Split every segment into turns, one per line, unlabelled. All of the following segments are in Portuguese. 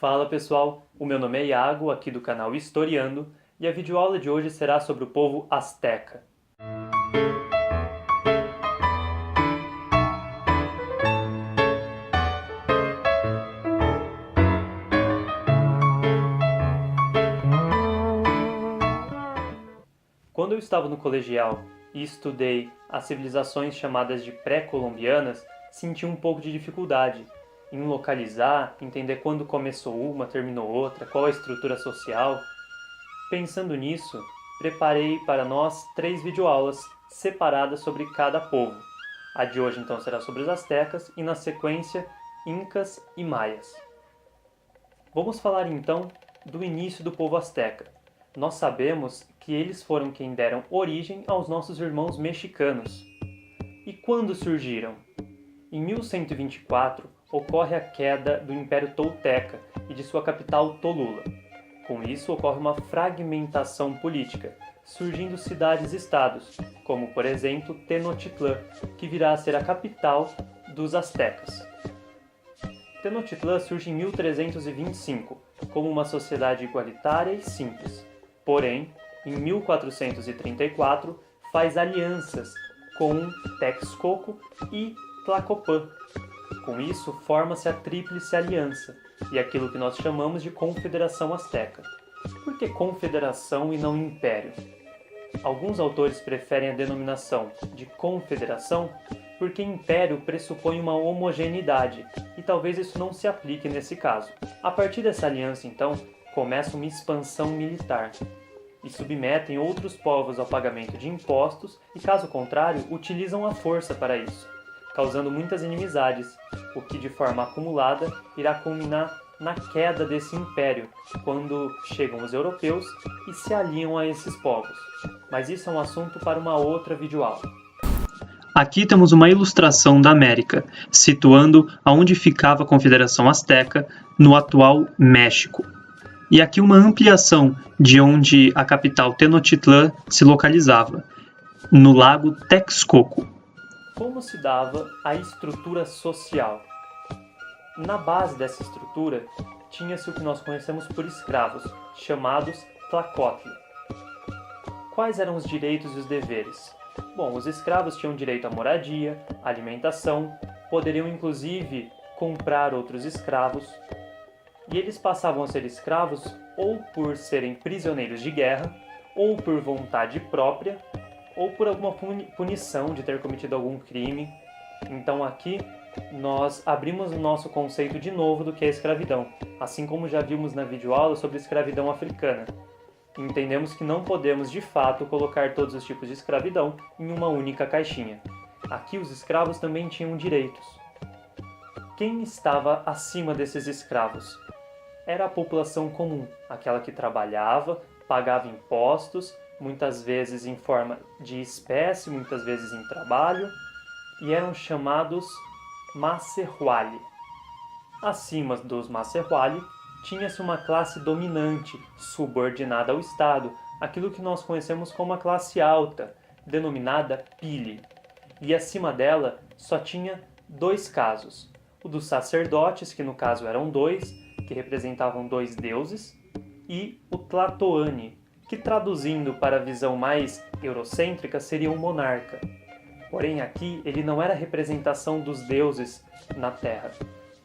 Fala pessoal, o meu nome é Iago, aqui do canal Historiando, e a videoaula de hoje será sobre o povo Azteca. Quando eu estava no colegial e estudei as civilizações chamadas de pré-colombianas, senti um pouco de dificuldade em localizar, entender quando começou uma, terminou outra, qual a estrutura social. Pensando nisso, preparei para nós 3 videoaulas separadas sobre cada povo. A de hoje então será sobre os astecas e na sequência incas e maias. Vamos falar então do início do povo asteca. Nós sabemos que eles foram quem deram origem aos nossos irmãos mexicanos. E quando surgiram? Em 1124 ocorre a queda do Império Tolteca e de sua capital Tolula. Com isso ocorre uma fragmentação política, surgindo cidades-estados, como por exemplo Tenochtitlán, que virá a ser a capital dos astecas. Tenochtitlán surge em 1325, como uma sociedade igualitária e simples. Porém, em 1434, faz alianças com Texcoco e Tlacopan. Com isso, forma-se a Tríplice Aliança, e aquilo que nós chamamos de Confederação Azteca. Por que confederação e não império? Alguns autores preferem a denominação de confederação porque império pressupõe uma homogeneidade, e talvez isso não se aplique nesse caso. A partir dessa aliança, então, começa uma expansão militar, e submetem outros povos ao pagamento de impostos e, caso contrário, utilizam a força para isso, causando muitas inimizades, o que de forma acumulada irá culminar na queda desse império, quando chegam os europeus e se aliam a esses povos. Mas isso é um assunto para uma outra videoaula. Aqui temos uma ilustração da América, situando aonde ficava a Confederação Azteca, no atual México. E aqui uma ampliação de onde a capital Tenochtitlán se localizava, no lago Texcoco. Como se dava a estrutura social? Na base dessa estrutura, tinha-se o que nós conhecemos por escravos, chamados tlacotli. Quais eram os direitos e os deveres? Bom, os escravos tinham direito à moradia, alimentação, poderiam inclusive comprar outros escravos, e eles passavam a ser escravos ou por serem prisioneiros de guerra, ou por vontade própria, ou por alguma punição de ter cometido algum crime. Então aqui nós abrimos o nosso conceito de novo do que é escravidão, assim como já vimos na videoaula sobre escravidão africana. Entendemos que não podemos de fato colocar todos os tipos de escravidão em uma única caixinha. Aqui os escravos também tinham direitos. Quem estava acima desses escravos? Era a população comum, aquela que trabalhava, pagava impostos, muitas vezes em forma de espécie, muitas vezes em trabalho, e eram chamados Maserhuali. Acima dos Maserhuali, tinha-se uma classe dominante, subordinada ao Estado, aquilo que nós conhecemos como a classe alta, denominada Pili. E acima dela só tinha 2 casos, o dos sacerdotes, que no caso eram 2, que representavam 2 deuses, e o Tlatoani, que traduzindo para a visão mais eurocêntrica seria um monarca. Porém aqui ele não era a representação dos deuses na Terra,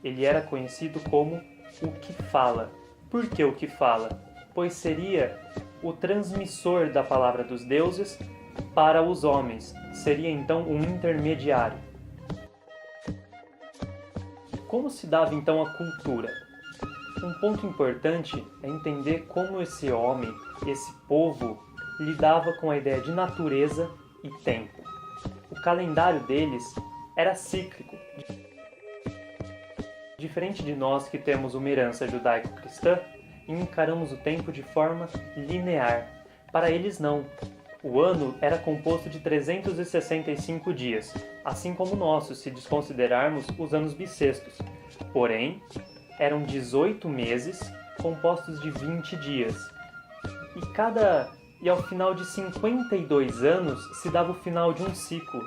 ele era conhecido como o que fala. Por que o que fala? Pois seria o transmissor da palavra dos deuses para os homens, seria então um intermediário. Como se dava então a cultura? Um ponto importante é entender como esse homem, esse povo, lidava com a ideia de natureza e tempo. O calendário deles era cíclico. Diferente de nós que temos uma herança judaico-cristã e encaramos o tempo de forma linear. Para eles não. O ano era composto de 365 dias, assim como o nosso, se desconsiderarmos os anos bissextos. Porém, eram 18 meses compostos de 20 dias. E ao final de 52 anos se dava o final de um ciclo.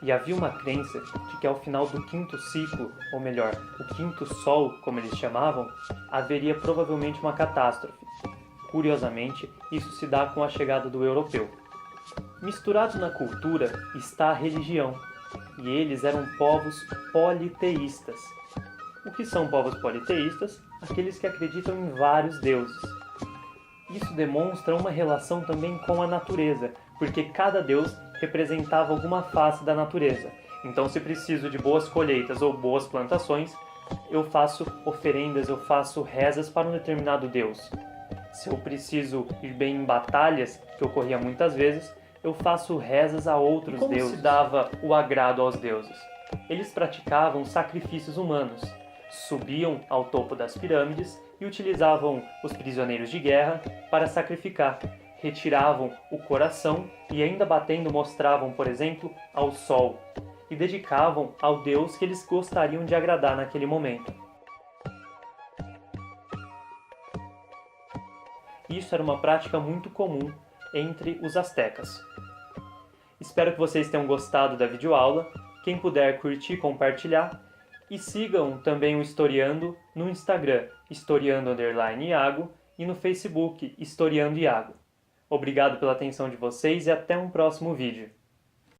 e havia uma crença de que ao final do quinto ciclo, ou melhor, o quinto sol, como eles chamavam, haveria provavelmente uma catástrofe. Curiosamente, isso se dá com a chegada do europeu. Misturado na cultura está a religião, e eles eram povos politeístas. O que são povos politeístas? Aqueles que acreditam em vários deuses. Isso demonstra uma relação também com a natureza, porque cada deus representava alguma face da natureza. Então, se preciso de boas colheitas ou boas plantações, eu faço oferendas, eu faço rezas para um determinado deus. Se eu preciso ir bem em batalhas, que ocorria muitas vezes, eu faço rezas a outros deuses. Como se dava o agrado aos deuses? Eles praticavam sacrifícios humanos, subiam ao topo das pirâmides e utilizavam os prisioneiros de guerra para sacrificar. Retiravam o coração e ainda batendo mostravam, por exemplo, ao sol e dedicavam ao deus que eles gostariam de agradar naquele momento. Isso era uma prática muito comum entre os astecas. Espero que vocês tenham gostado da videoaula. Quem puder curtir, compartilhar. E sigam também o Historiando no Instagram, historiando_Iago, e no Facebook, Historiando Iago. Obrigado pela atenção de vocês e até um próximo vídeo.